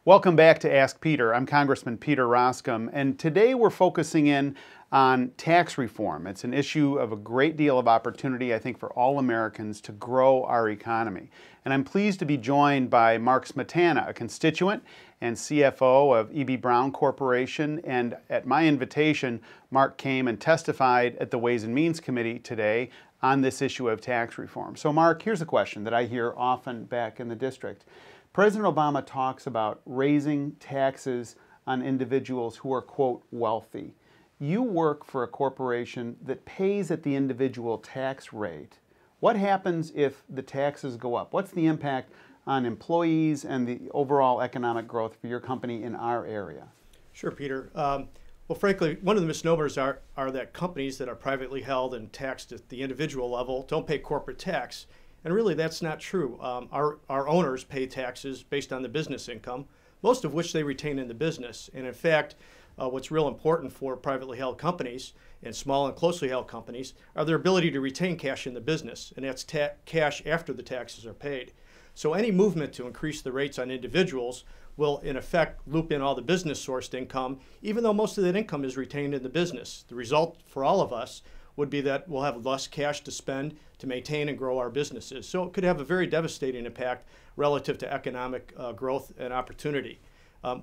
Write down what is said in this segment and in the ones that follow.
Welcome back to Ask Peter. I'm Congressman Peter Roskam, and today we're focusing in on tax reform. It's an issue of a great deal of opportunity, I think, for all Americans to grow our economy. And I'm pleased to be joined by Mark Smetana, a constituent and CFO of E.B. Brown Corporation. And at my invitation, Mark came and testified at the Ways and Means Committee today on this issue of tax reform. So Mark, here's a question that I hear often back in the district. President Obama talks about raising taxes on individuals who are, quote, wealthy. You work for a corporation that pays at the individual tax rate. What happens if the taxes go up? What's the impact on employees and the overall economic growth for your company in our area? Sure, Peter. Well, frankly, one of the misnomers are that companies that are privately held and taxed at the individual level don't pay corporate tax. And really, that's not true. Our owners pay taxes based on the business income, most of which they retain in the business. And in fact, what's real important for privately held companies and small and closely held companies are their ability to retain cash in the business, and that's cash after the taxes are paid. So any movement to increase the rates on individuals will, in effect, loop in all the business-sourced income, even though most of that income is retained in the business. The result for all of us would be that we'll have less cash to spend to maintain and grow our businesses. So it could have a very devastating impact relative to economic growth and opportunity.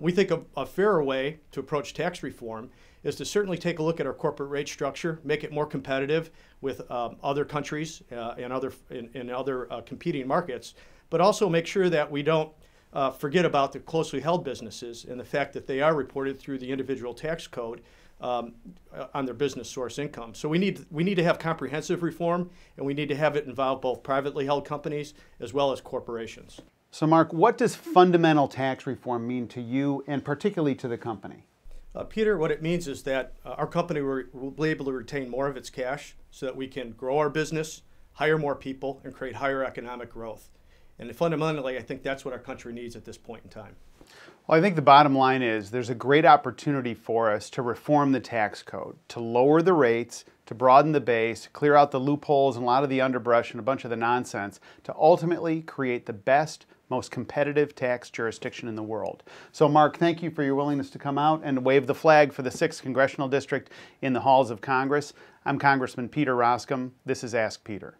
We think a fairer way to approach tax reform is to certainly take a look at our corporate rate structure, make it more competitive with other countries and other competing markets, but also make sure that we don't forget about the closely held businesses and the fact that they are reported through the individual tax code on their business source income. So we need to have comprehensive reform, and we need to have it involve both privately held companies as well as corporations. So Mark, what does fundamental tax reform mean to you and particularly to the company? Peter, what it means is that our company will be able to retain more of its cash so that we can grow our business, hire more people, and create higher economic growth. And fundamentally, I think that's what our country needs at this point in time. Well, I think the bottom line is there's a great opportunity for us to reform the tax code, to lower the rates, to broaden the base, to clear out the loopholes and a lot of the underbrush and a bunch of the nonsense, to ultimately create the best, most competitive tax jurisdiction in the world. So Mark, thank you for your willingness to come out and wave the flag for the 6th Congressional District in the halls of Congress. I'm Congressman Peter Roskam. This is Ask Peter.